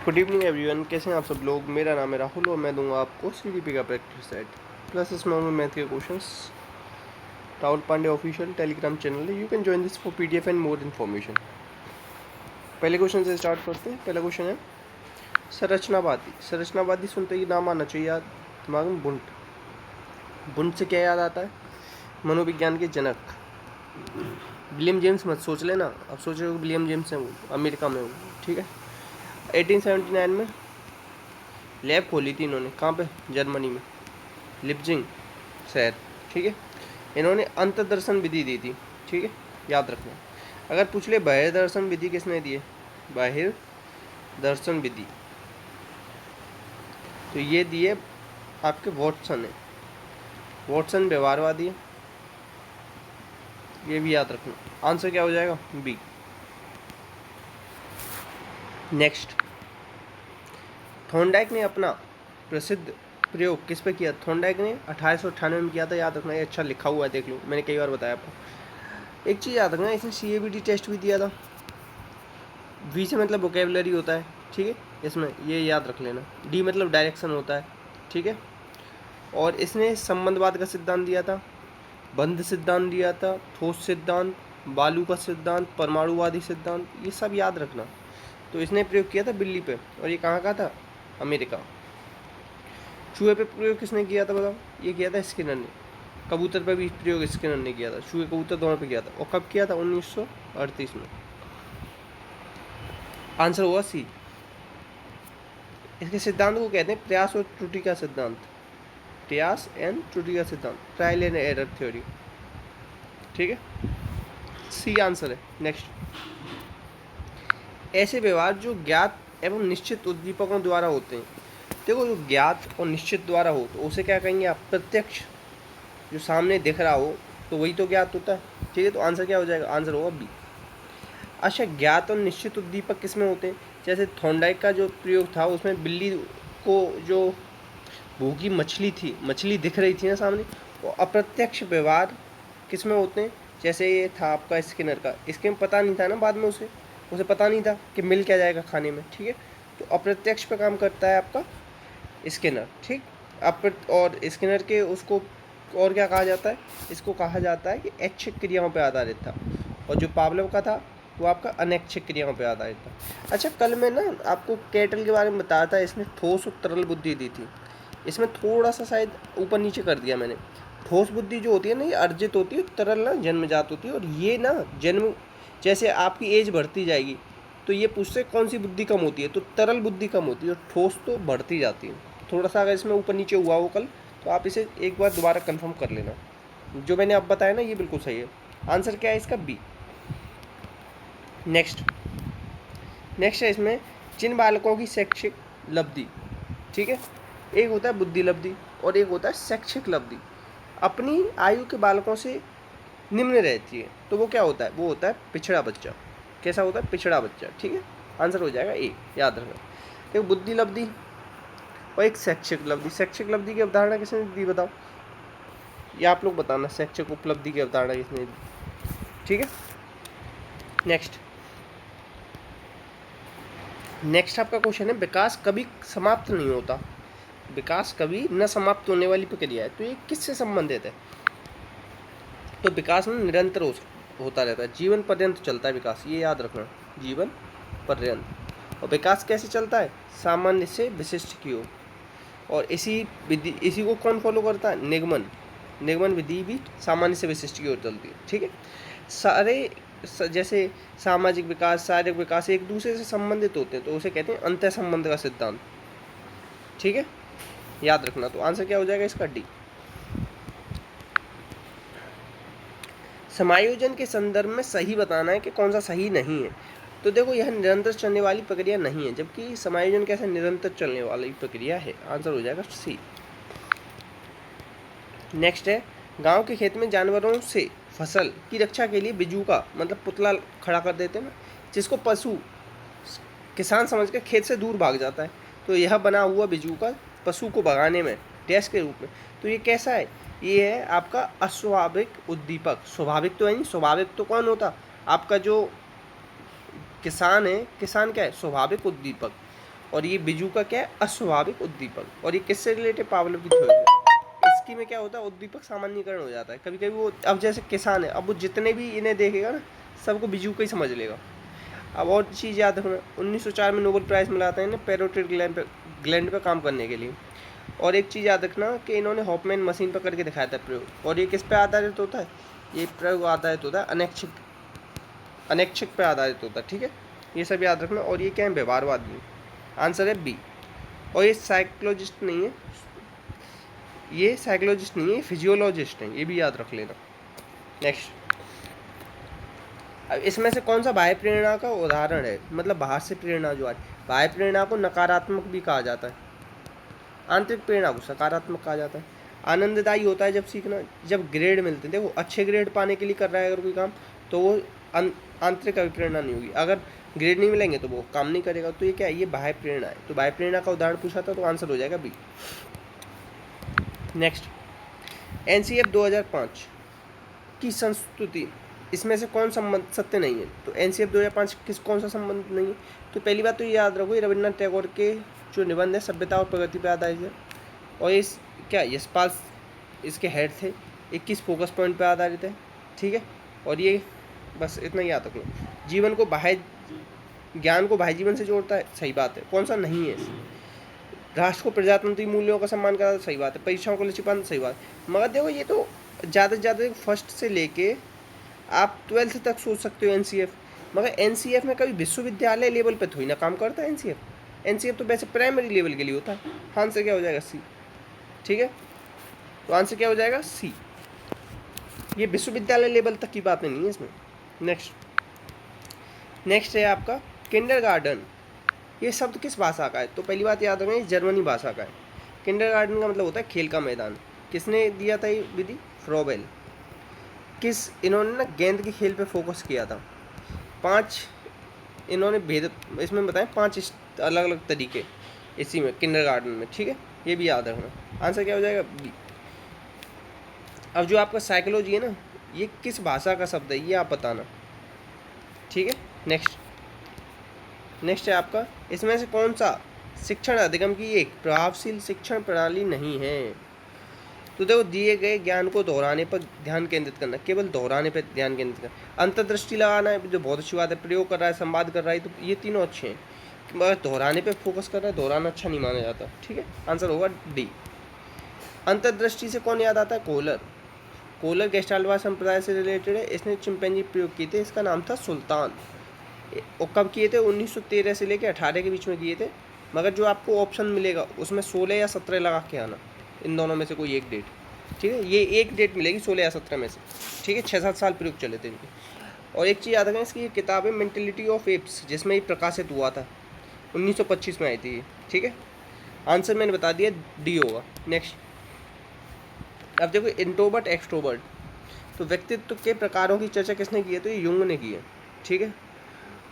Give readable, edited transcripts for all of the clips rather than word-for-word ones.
Good evening everyone, कैसे हैं आप सब लोग। मेरा नाम है राहुल और मैं दूंगा आपको सीडीपी का प्रैक्टिस सेट प्लस इसमें होंगे मैथ के questions. Rahul Pandey official Telegram channel है, you can join this for PDF and more information. पहले क्वेश्चन से स्टार्ट करते हैं। पहला क्वेश्चन है संरचनावादी। संरचनावादी सुनते ही नाम आना चाहिए याद दिमाग में, बुंट। बुंट से क्या याद आता है? मनोविज्ञान के जनक विलियम जेम्स। मत सोच लेना, अब सोच रहे हो विलियम जेम्स हैं, वो अमेरिका में, वो ठीक है। 1879 में लैब खोली थी इन्होंने, कहाँ पे? जर्मनी में, लिप्जिंग शहर, ठीक है। इन्होंने अंतर्दर्शन विधि दी थी, ठीक है, याद रखना। अगर पूछ ले बहिर्दर्शन विधि किसने दी है, बहिर्दर्शन विधि, तो ये दिए आपके वॉटसन है। वॉटसन व्यवहारवादी है, ये भी याद रखना। आंसर क्या हो जाएगा? बी। नेक्स्ट, थॉर्नडाइक ने अपना प्रसिद्ध प्रयोग किस पे किया? थॉर्नडाइक ने 1898 में किया था, याद रखना। ये अच्छा लिखा हुआ है, देख लो, मैंने कई बार बताया आपको। एक चीज़ याद रखना, इसने CABD टेस्ट भी दिया था। V से मतलब वोकेबलरी होता है, ठीक है, इसमें ये याद रख लेना। D मतलब डायरेक्शन होता है, ठीक है। और इसने संबंधवाद का सिद्धांत दिया था, बंध सिद्धांत दिया था, ठोस सिद्धांत, बालू का सिद्धांत, परमाणुवादी सिद्धांत, ये सब याद रखना। तो इसने प्रयोग किया था बिल्ली पे, और ये कहाँ का था? अमेरिका। चूहे पे प्रयोग किसने किया था बताओ? ये किया था स्किनर ने। कबूतर पे भी प्रयोग स्किनर ने किया था, चूहे कबूतर दोनों पे किया था। और कब किया था? 1938 में। आंसर हुआ सी। इसके सिद्धांत को कहते हैं प्रयास और त्रुटि का सिद्धांत। प्रयास एंड त्रुटि का सिद्धांत, ट्रायल एंड एरर थ्योरी, ठीक है। सी आंसर है। नेक्स्ट, ऐसे व्यवहार जो ज्ञात एवं निश्चित उद्दीपकों द्वारा होते हैं। देखो, जो ज्ञात और निश्चित द्वारा हो तो उसे क्या कहेंगे आप? प्रत्यक्ष। जो सामने दिख रहा हो तो वही तो ज्ञात होता है, ठीक है। तो आंसर क्या हो जाएगा? आंसर होगा बी। अच्छा, ज्ञात और निश्चित उद्दीपक किसमें होते हैं? जैसे थॉर्नडाइक का जो प्रयोग था उसमें बिल्ली को जो भूखी मछली थी, मछली दिख रही थी ना सामने, वो अप्रत्यक्ष व्यवहार किसमें होते हैं? जैसे ये था आपका स्किनर का, इसके में पता नहीं था ना, बाद में उसे पता नहीं था कि मिल क्या जाएगा खाने में, ठीक है। तो अप्रत्यक्ष पे काम करता है आपका स्किनर, ठीक। और स्किनर के उसको और क्या कहा जाता है? इसको कहा जाता है कि ऐच्छिक क्रियाओं पर आधारित था। और जो पावलोव का था वो आपका अनैच्छिक क्रियाओं पर आधारित था। अच्छा, कल मैं ना आपको कैटल के बारे में बताया था, इसने ठोस और तरल बुद्धि दी थी। इसमें थोड़ा सा शायद ऊपर नीचे कर दिया मैंने। ठोस बुद्धि जो होती है ना, ये अर्जित होती है, तरल ना जन्मजात होती है। और ये ना जन्म, जैसे आपकी एज बढ़ती जाएगी तो ये पूछते कौन सी बुद्धि कम होती है, तो तरल बुद्धि कम होती है और ठोस तो बढ़ती जाती है। थोड़ा सा अगर इसमें ऊपर नीचे हुआ हो कल, तो आप इसे एक बार दोबारा कंफर्म कर लेना। जो मैंने अब बताया ना, ये बिल्कुल सही है। आंसर क्या है इसका? बी। नेक्स्ट है इसमें जिन बालकों की शैक्षिक लब्धि, ठीक है, एक होता है बुद्धि लब्धि और एक होता है शैक्षिक लब्धि, अपनी आयु के बालकों से निम्न रहती है, तो वो क्या होता है? वो होता है पिछड़ा बच्चा। कैसा होता है? पिछड़ा बच्चा, ठीक है। आंसर हो जाएगा ए, याद रखना। देखो, बुद्धि लब्धि और एक शैक्षिक लब्धि। शैक्षिक लब्धि की अवधारणा किसने दी बताओ? ये आप लोग बताना, शैक्षिक उपलब्धि की अवधारणा किसने दी, ठीक है। नेक्स्ट आपका क्वेश्चन है, विकास कभी समाप्त नहीं होता। विकास कभी न समाप्त होने वाली प्रक्रिया है, तो ये किससे संबंधित है? तो विकास में निरंतर होता रहता है, जीवन पर्यंत चलता है विकास, ये याद रखना, जीवन पर्यंत। और विकास कैसे चलता है? सामान्य से विशिष्ट की ओर। और इसी को कौन फॉलो करता है? निगमन विधि भी सामान्य से विशिष्ट की ओर चलती है, ठीक है। जैसे सामाजिक विकास, शारीरिक विकास एक दूसरे से संबंधित होते हैं, तो उसे कहते हैं अंतः संबंध का सिद्धांत, ठीक है, याद रखना। तो आंसर क्या हो जाएगा इसका? डी। समायोजन के संदर्भ में सही बताना है कि कौन सा सही नहीं है। तो देखो, यह निरंतर चलने वाली प्रक्रिया नहीं है, जबकि समायोजन कैसे निरंतर चलने वाली प्रक्रिया है। आंसर हो जाएगा सी। नेक्स्ट है, गांव के खेत में जानवरों से फसल की रक्षा के लिए बिजूका मतलब पुतला खड़ा कर देते हैं, जिसको पशु किसान समझ के खेत से दूर भाग जाता है। तो यह बना हुआ बिजूका पशु को भगाने में डैश के रूप में, तो ये कैसा है? ये है आपका अस्वाभाविक उद्दीपक। स्वाभाविक तो है नहीं, स्वाभाविक तो कौन होता? आपका जो किसान है। किसान क्या है? स्वाभाविक उद्दीपक। और ये बिजू का क्या है, अस्वाभाविक उद्दीपक। और ये किससे रिलेटेड, पावलोव की थ्योरी। इसकी में क्या होता है, उद्दीपक सामान्यीकरण हो जाता है। कभी कभी वो, अब जैसे किसान है, अब वो जितने भी इन्हें देखेगा ना, सबको बिजू का ही समझ लेगा। अब और चीज़ याद रखना, 1904 में नोबेल प्राइज़ मिला था इन्हें पैरोटिड ग्लैंड पर काम करने के लिए। और एक चीज़ याद रखना कि इन्होंने हॉफमैन मशीन पर करके दिखाया था प्रयोग। और ये किस पे आधारित होता है, ये प्रयोग आधारित होता है अनैच्छिक पे आधारित होता है। ठीक है, ये सब याद रखना। और ये क्या है, व्यवहारवादी। आंसर है बी। और ये साइकोलॉजिस्ट नहीं है, ये फिजियोलॉजिस्ट है, ये भी याद रख लेना। नेक्स्ट, अब इसमें से कौन सा बाह्य प्रेरणा का उदाहरण है, मतलब बाहर से प्रेरणा जो है। बाह्य प्रेरणा को नकारात्मक भी कहा जाता है, आंतरिक प्रेरणा को सकारात्मक कहा जाता है। आनंददायी होता है जब सीखना, जब ग्रेड मिलते हैं। देखो, अच्छे ग्रेड पाने के लिए कर रहा है अगर कोई काम, तो वो आंतरिक अभिप्रेरणा नहीं होगी। अगर ग्रेड नहीं मिलेंगे तो वो काम नहीं करेगा। तो ये क्या है, ये बाह्य प्रेरणा है। तो बाह्य प्रेरणा का उदाहरण पूछा था, तो आंसर हो जाएगा बी। नेक्स्ट, NCF 2005 की संस्तुति, इसमें से कौन संबंध सत्य नहीं है। तो NCF 2005 कौन सा संबंध नहीं है। तो पहली बात तो ये याद रखो, ये रविन्द्रनाथ टैगोर के जो निबंध है सभ्यता और प्रगति पर आधारित है। और इस क्या यशपाल इसके हेड थे। 21 फोकस पॉइंट पर आधारित है। ठीक है, और ये बस इतना ही याद रखो। जीवन को बाह्य ज्ञान को बाह्य जीवन से जोड़ता है, सही बात है। कौन सा नहीं है, राष्ट्र को प्रजातंत्री मूल्यों का सम्मान कराता है, सही बात है। परीक्षाओं को लचीलापन, सही बात है। मगर देखो, ये तो ज़्यादा से ज़्यादा फर्स्ट से लेके आप 12th तक सोच सकते हो NCF। मगर NCF में कभी विश्वविद्यालय लेवल पे थोड़ी ना काम करता है NCF तो वैसे प्राइमरी लेवल के लिए होता है। आंसर क्या हो जाएगा, सी। ठीक है, तो आंसर क्या हो जाएगा, सी। ये विश्वविद्यालय लेवल तक की बातें नहीं है इसमें। नेक्स्ट है आपका किंडरगार्टन। ये शब्द किस भाषा का है। तो पहली बात याद रखना, जर्मनी भाषा का है। किंडरगार्टन का मतलब होता है खेल का मैदान। किसने दिया था ये विधि, फ्रोबेल। इन्होंने ना गेंद के खेल पे फोकस किया था। 5 इन्होंने भेद इसमें बताएं, 5 अलग अलग तरीके इसी में किंडरगार्टन में। ठीक है, ये भी याद रखना। आंसर क्या हो जाएगा, बी। अब जो आपका साइकोलॉजी है ना, ये किस भाषा का शब्द है, ये आप बताना। ठीक है, नेक्स्ट है आपका, इसमें से कौन सा शिक्षण अधिगम की एक प्रभावशील शिक्षण प्रणाली नहीं है। तो देखो, दिए गए ज्ञान को दोहराने पर ध्यान केंद्रित करना, केवल दोहराने पर ध्यान केंद्रित करना। अंतर्दृष्टि लगाना है, जो बहुत अच्छी बात है। प्रयोग कर रहा है, संवाद कर रहा है, तो ये तीनों अच्छे हैं। मगर दोहराने पे फोकस कर रहा है, दोहराना अच्छा नहीं माना जाता। ठीक है, आंसर होगा डी। अंतर्दृष्टि से कौन याद आता है, कोलर गेस्टाल्टवाद संप्रदाय से रिलेटेड है। इसने चिंपैंजी प्रयोग किए थे, इसका नाम था सुल्तान। और कब किए थे, 1913 से लेकर 18 के बीच में किए थे। मगर जो आपको ऑप्शन मिलेगा उसमें 16 या 17 लगा के आना, इन दोनों में से कोई एक डेट। ठीक है, ये एक डेट मिलेगी 16 या 17 में से। ठीक है, 6-7 साल प्रयोग चले थे इनके। और एक चीज़ याद रखें, इसकी ये किताब है मेंटेलिटी ऑफ एप्स, जिसमें ये प्रकाशित हुआ था, 1925 में आई थी ये। ठीक है, आंसर मैंने बता दिया, डी होगा। नेक्स्ट, अब देखो इंट्रोवर्ट एक्सट्रोवर्ट, तो व्यक्तित्व के प्रकारों की चर्चा किसने की है, तो ये युंग ने की है। ठीक है,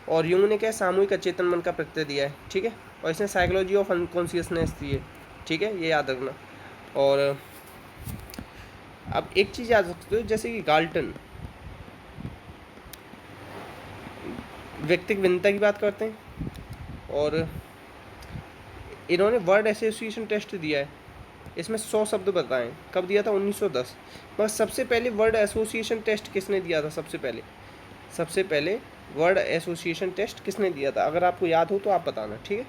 और युंग ने क्या सामूहिक अचेतन मन का प्रत्यय दिया है। ठीक है, और इसने साइकोलॉजी ऑफ अनकॉन्शियसनेस दी है। ठीक है, ये याद रखना। और अब एक चीज़ याद रखते हो, जैसे कि गाल्टन व्यक्तिगत भिन्नता की बात करते हैं, और इन्होंने वर्ड एसोसिएशन टेस्ट दिया है। इसमें 100 शब्द बताएं, कब दिया था, 1910। मगर सबसे पहले वर्ड एसोसिएशन टेस्ट किसने दिया था, सबसे पहले वर्ड एसोसिएशन टेस्ट किसने दिया था, अगर आपको याद हो तो आप बताना। ठीक है,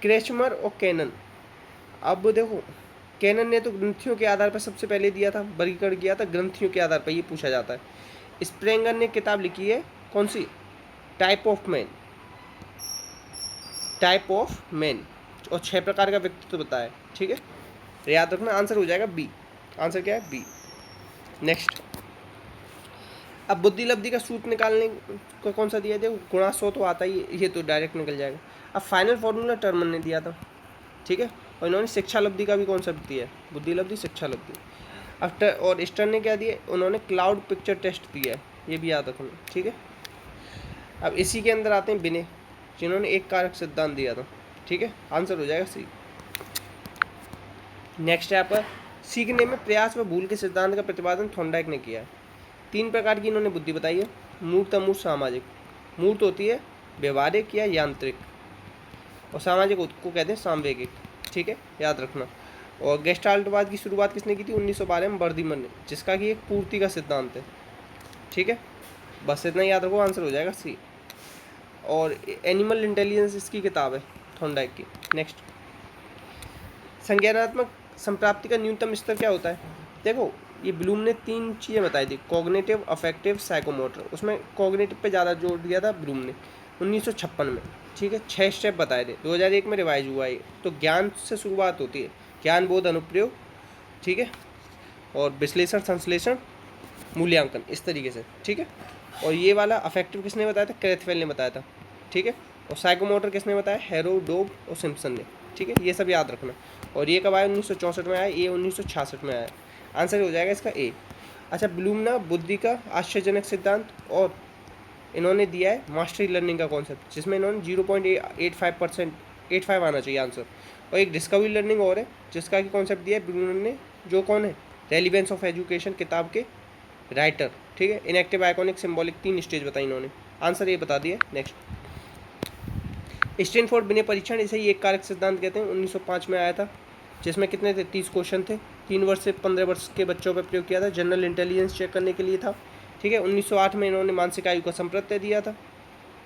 क्रेचमर और कैनन। अब देखो, कैनन ने तो ग्रंथियों के आधार पर सबसे पहले दिया था, वर्गीकरण किया था ग्रंथियों के आधार पर, ये पूछा जाता है। स्प्रेंगर ने किताब लिखी है, कौन सी, टाइप ऑफ मैन, और 6 प्रकार का व्यक्तित्व बताया। ठीक है, याद रखना, आंसर हो जाएगा बी। आंसर क्या है, बी। नेक्स्ट, अब बुद्धि लब्धि का सूत्र निकालने को कौन सा दिया, देखो गुणा 100 तो आता ही, ये तो डायरेक्ट निकल जाएगा। अब फाइनल फॉर्मूला टर्मन ने दिया था। ठीक है, और इन्होंने शिक्षा लब्धि का भी कॉन्सेप्ट दिया है, बुद्धि लब्धि, शिक्षा लब्धि। आफ्टर और स्टर ने क्या दिया, उन्होंने क्लाउड पिक्चर टेस्ट दिया है, ये भी याद रखना। ठीक है, अब इसी के अंदर आते हैं बिने, जिन्होंने एक कारक सिद्धांत दिया था। ठीक है, आंसर हो जाएगा सी। नेक्स्ट है आपका, सीखने में प्रयास व भूल के सिद्धांत का प्रतिपादन थॉर्नडाइक ने किया है। 3 प्रकार की इन्होंने बुद्धि बताई है, मूर्त, अमूर्त, सामाजिक। मूर्त होती है व्यवहारिक या यांत्रिक, और सामाजिक को कहते हैं सामवेगिक, ठीक है, याद रखना। और गेस्टाल्टवाद की शुरुआत किसने की थी? 1912 में बर्दिमन ने, जिसका कि एक पूर्ति का सिद्धांत है, ठीक है। बस इतना याद रखो, आंसर हो जाएगा सी। और एनिमल इंटेलिजेंस इसकी किताब है थॉर्नडाइक की। नेक्स्ट, संज्ञानात्मक संप्राप्ति का न्यूनतम स्तर क्या होता है? देखो ये ब्लूम ने 3 चीज़ें बताई थी, कॉग्निटिव, अफेक्टिव, साइकोमोटर। उसमें कॉग्निटिव पे ज़्यादा जोर दिया था ब्लूम ने 1956 में, ठीक है। 6 स्टेप बताए थे, 2001 में रिवाइज हुआ है। तो ज्ञान से शुरुआत होती है, ज्ञान, बोध, अनुप्रयोग, ठीक है, और विश्लेषण, संश्लेषण, मूल्यांकन, इस तरीके से, ठीक है। और ये वाला अफेक्टिव किसने बताया था? क्रेथवेल ने बताया था, ठीक है। और साइकोमोटर किसने बताया? हैरो, डोब और सिम्पसन ने, ठीक है। ये सब याद रखना। और ये कब आया? 1964 में आया, ये 1966 में आया। आंसर हो जाएगा इसका ए। अच्छा, ब्लूम ना बुद्धि का आश्चर्यजनक सिद्धांत, और इन्होंने दिया है मास्टरी लर्निंग का कॉन्सेप्ट, जिसमें इन्होंने 0.85% आना चाहिए आंसर। और एक डिस्कवरी लर्निंग और है, जिसका कि कॉन्सेप्ट दिया है ब्लूम ने, जो कौन है? रेलिवेंस ऑफ एजुकेशन किताब के राइटर, ठीक है। इनएक्टिव, आइकॉनिक, सिंबॉलिक, 3 स्टेज बताई इन्होंने। आंसर ये बता दिया। नेक्स्ट, स्टैनफोर्ड बिना परीक्षण, इसे ही एक कारक सिद्धांत कहते हैं, 1905 में आया था, जिसमें कितने थे? 30 क्वेश्चन थे, 3 वर्ष से 15 वर्ष के बच्चों पर प्रयोग किया था, जनरल इंटेलिजेंस चेक करने के लिए था, ठीक है। 1908 में इन्होंने मानसिक आयु का संप्रत्यय दिया था,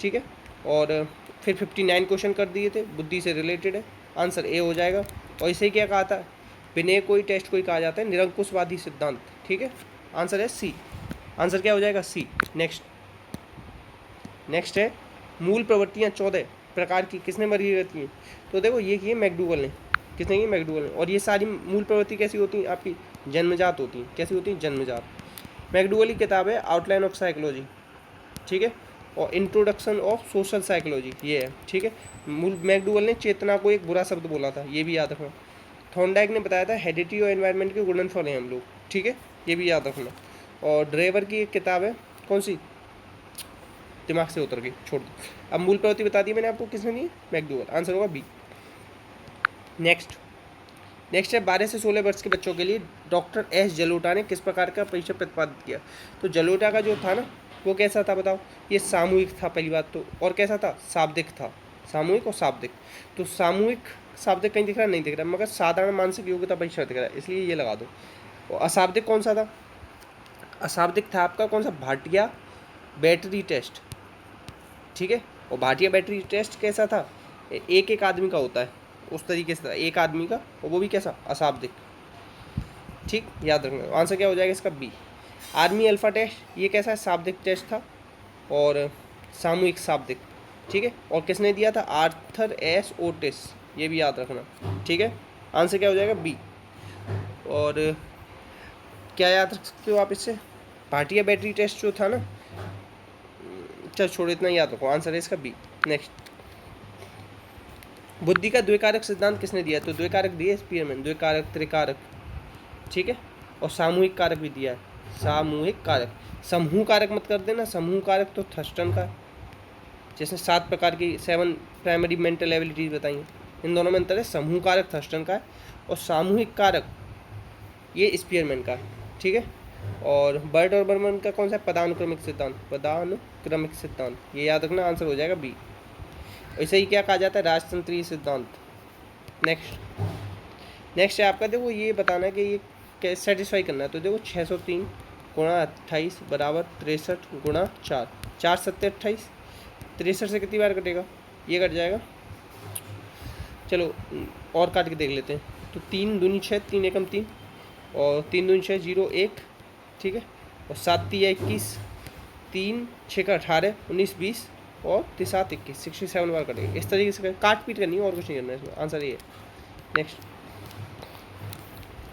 ठीक है। और फिर 59 क्वेश्चन कर दिए थे, बुद्धि से रिलेटेड है। आंसर ए हो जाएगा। और इसे क्या कहा था? बिना कोई टेस्ट कोई कहा जाता है निरंकुशवादी सिद्धांत, ठीक है। आंसर है सी। आंसर क्या हो जाएगा? सी। नेक्स्ट है मूल प्रवृत्तियाँ 14 प्रकार की किसने वर्गीकृत की? तो देखो ये की है मैकडूगल ने। किसने की? मैकडूगल ने। और ये सारी मूल प्रवृत्ति कैसी होती हैं? आपकी जन्मजात होती हैं। कैसी होती हैं? जन्मजात। मैकडूगल की किताब है आउटलाइन ऑफ साइकोलॉजी, ठीक है, और इंट्रोडक्शन ऑफ सोशल साइकोलॉजी, ये है, ठीक है। मैकडूगल ने चेतना को एक बुरा शब्द बोला था, ये भी याद रखना। थॉर्नडाइक ने बताया था हेरिडिटी और एनवायरनमेंट के गुणनफल हैं हम लोग, ठीक है, ये भी याद रखना। और ड्राइवर की एक किताब है, कौन सी? दिमाग से उतर गई, छोड़ दो। अब मूल प्रवृत्ति बता दी मैंने आपको, किसने दी? मैकडूगल। आंसर होगा बी। नेक्स्ट है 12 से 16 वर्ष के बच्चों के लिए डॉक्टर एस जलोटा ने किस प्रकार का परीक्षण प्रतिपादित किया? तो जलोटा का जो था ना, वो कैसा था बताओ? ये सामूहिक था पहली बात तो, और कैसा था? शाब्दिक था। सामूहिक और शाब्दिक। तो सामूहिक शाब्दिक कहीं दिख रहा? नहीं दिख रहा, मगर साधारण मानसिक योग्यता परीक्षण दिख रहा है, इसलिए ये लगा दो। और अशाब्दिक कौन सा था? अशाब्दिक था आपका कौन सा? भाटिया बैटरी टेस्ट, ठीक है। और भाटिया बैटरी टेस्ट कैसा था? एक आदमी का होता है, उस तरीके से था, एक आदमी का, और वो भी कैसा? अशाब्दिक, ठीक, याद रखना। आंसर क्या हो जाएगा इसका? बी। आर्मी अल्फा टेस्ट, ये कैसा है? शाब्दिक टेस्ट था, और सामूहिक शाब्दिक, ठीक है। और किसने दिया था? आर्थर एस ओटिस, ये भी याद रखना, ठीक है। आंसर क्या हो जाएगा? बी। और क्या याद रख सकते हो आप इससे? भाटिया बैटरी टेस्ट जो था ना, चल छोड़ो, इतना याद रखो। आंसर है इसका बी। नेक्स्ट, बुद्धि का द्विकारक सिद्धांत किसने दिया? तो द्विकारक दिए स्पीयरमैन, द्विकारक, त्रिकारक, ठीक है, और सामूहिक कारक भी दिया है। सामूहिक कारक, समूह कारक मत कर देना। समूह कारक तो थर्स्टन का है, जिसने 7 प्रकार की 7 प्राइमरी मेंटल एबिलिटीज बताई हैं। इन दोनों में अंतर है। समूह कारक थर्स्टन का है, और सामूहिक कारक ये स्पीयरमैन का है, ठीक है। और बर्ट और बर्मन का कौन सा? पदानुक्रमिक सिद्धांत, पदानुक्रमिक सिद्धांत, ये याद रखना। आंसर हो जाएगा बी। इसे ही क्या कहा जाता है? राजतंत्रीय सिद्धांत। नेक्स्ट है आपका, देखो ये बताना है कि ये कैसे सेटिस्फाई करना है। तो देखो 603 गुणा 28 बराबर 63 गुणा 4, 4 7 28, 63 से कितनी बार कटेगा? ये कट जाएगा। चलो और काट के देख लेते हैं। तो 3 दूनी 6, 3 एकम 3, और 3 दूनी 6, 0 1, ठीक है। और 7 3 21, 3 6 का 18, 19 20, और 7 21, 67 बार कटेगा। इस तरीके से काट पीट करनी है, और कुछ नहीं करना है इसमें। आंसर ये है। नेक्स्ट,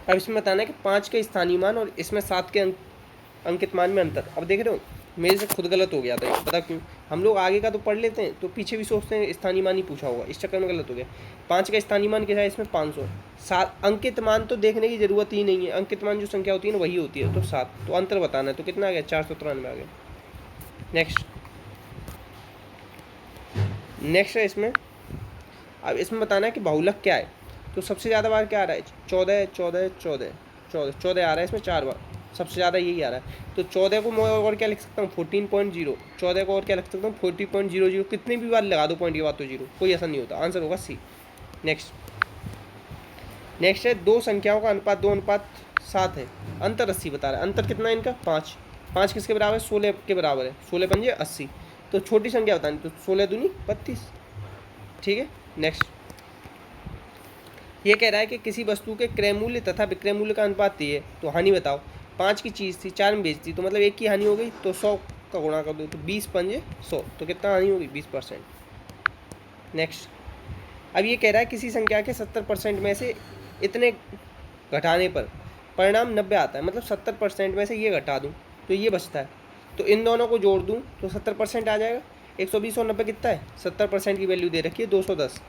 अब इसमें बताना है कि 5 के स्थानीय मान और इसमें 7 के अंकित मान में अंतर। अब देख रहे हो, मेरे से खुद गलत हो गया था, पता क्यों? हम लोग आगे का तो पढ़ लेते हैं, तो पीछे भी सोचते हैं स्थानीय मान ही पूछा होगा, इस चक्कर में गलत हो गया। 5 का स्थानीय मान क्या है? इसमें 500। 7 अंकित मान तो देखने की जरूरत ही नहीं है, अंकित मान जो संख्या होती है ना वही होती है। तो 7, तो अंतर बताना है, तो कितना आ गया? 493 आ गया। नेक्स्ट है इसमें, अब इसमें बताना है कि बहुलक क्या है। तो सबसे ज़्यादा बार क्या आ रहा है? 14 14 14 14 14 आ रहा है इसमें 4 बार। सबसे ज़्यादा यही आ रहा है। तो 14 को मैं और क्या लिख सकता हूँ 14.0, 14 को और क्या लिख सकता हूँ 40.00, कितनी भी बार लगा दो पॉइंट के बाद तो जीरो, कोई ऐसा नहीं होता, आंसर होगा सी। नेक्स्ट है दो संख्याओं का अनुपात 2:7 है, अंतर 80 बता रहा है। अंतर कितना है इनका 5, 5 किसके बराबर है 16 के बराबर है, 16 पंजे 80। तो छोटी संख्या बतानी, तो 16 दूनी 32, ठीक है। नेक्स्ट ये कह रहा है कि किसी वस्तु के क्रय मूल्य तथा विक्रय मूल्य का अनुपात ये है, तो हानि बताओ। 5 की चीज़ थी 4 में बेच दी, तो मतलब 1 की हानि हो गई, तो 100 का गुणा कर दो, तो 20 पंजे 100, तो कितना हानि होगी 20%। नेक्स्ट अब ये कह रहा है किसी संख्या के 70% में से इतने घटाने पर परिणाम 90 आता है, मतलब 70% में से ये घटा दूँ तो ये बचता है, तो इन दोनों को जोड़ दूँ तो 70% आ जाएगा। 120 और 90 कितना है, 70% की वैल्यू दे रखी है 210,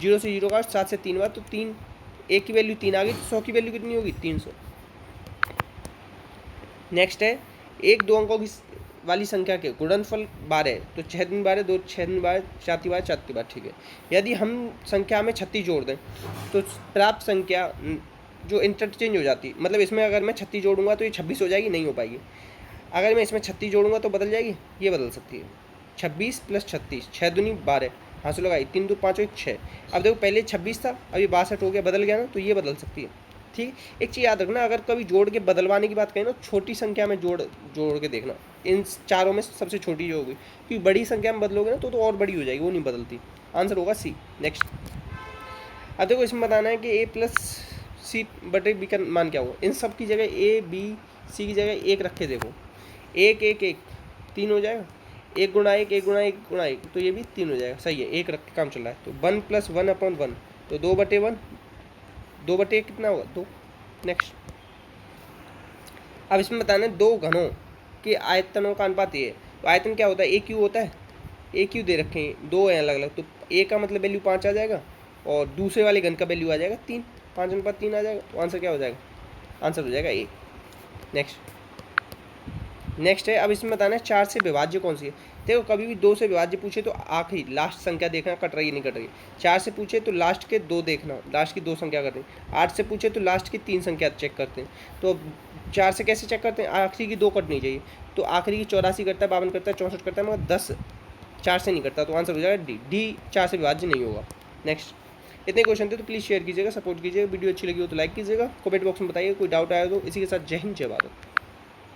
0 से 0 का 7 से 3 बार, तो 3, 1 की वैल्यू 3 आ गई, तो 100 की वैल्यू कितनी होगी 300। नेक्स्ट है एक दो अंकों की वाली संख्या के गुणनफल 12 है, तो 6 दूनी 12, 2 6 दूनी 12, 4 तीन 12, 4 तीन 12, ठीक है। यदि हम संख्या में 36 जोड़ दें तो प्राप्त संख्या जो इंटरचेंज हो जाती है, मतलब इसमें अगर मैं 36 जोड़ूंगा तो ये 26 हो जाएगी, नहीं हो पाएगी। अगर मैं इसमें 36 जोड़ूंगा तो बदल जाएगी, ये बदल सकती है। 26 + 36, 6 दूनी 12, हाँ से लगाई 3 2 5 1 6। अब देखो पहले 26 था, अब ये 62 हो गया, बदल गया ना, तो ये बदल सकती है, ठीक। एक चीज़ याद रखना, अगर कभी जोड़ के बदलवाने की बात करें ना, छोटी संख्या में जोड़ के देखना, इन चारों में सबसे छोटी जो होगी, क्योंकि बड़ी संख्या में बदलोगे ना तो और बड़ी हो जाएगी, वो नहीं बदलती। आंसर होगा सी। नेक्स्ट अब देखो इसमें बताना है कि a+c/b का मान क्या होगा। इन सब की जगह a b c की जगह 1 रख के देखो, 1 1 1 3 हो जाएगा, 1 गुणा 1 1 गुणा 1 गुणा 1, तो ये भी 3 हो जाएगा, सही है, 1 रख के काम चल रहा है। तो 1 + 1/1, तो 2/1, 2/1 कितना होगा 2। नेक्स्ट अब इसमें बताना है दो घनों के आयतनों का अनुपात ये है, तो आयतन क्या होता है, AQ होता है, AQ दे रखे हैं, दो हैं अलग अलग, तो A का मतलब वैल्यू 5 आ जाएगा और दूसरे वाले घन का वैल्यू आ जाएगा 3, 5/3 आ जाएगा, तो आंसर क्या हो जाएगा, आंसर हो जाएगा A। नेक्स्ट है अब इसमें बताना है 4 से विभाज्य कौन सी है। देखो कभी भी 2 से विभाज्य पूछे तो आखिरी लास्ट संख्या देखना कट रही है नहीं कट रही है। 4 से पूछे तो लास्ट के 2 देखना, लास्ट की 2 संख्या करते हैं। 8 से पूछे तो लास्ट की 3 संख्या चेक करते हैं। तो 4 से कैसे चेक करते हैं, आखिरी की 2 कटनी चाहिए, तो आखिरी की 84 करता है, 52 करता है, 64 करता है, मगर 10 4 से नहीं करता, तो आंसर हो जाएगा डी 4 से विभाज्य नहीं होगा। नेक्स्ट इतने क्वेश्चन थे, तो प्लीज़ शेयर कीजिएगा, सपोर्ट कीजिएगा। वीडियो अच्छी लगी हो तो लाइक कीजिएगा, कमेंट बॉक्स में बताइए कोई डाउट आया तो। इसी के साथ जय हिंद जय भारत।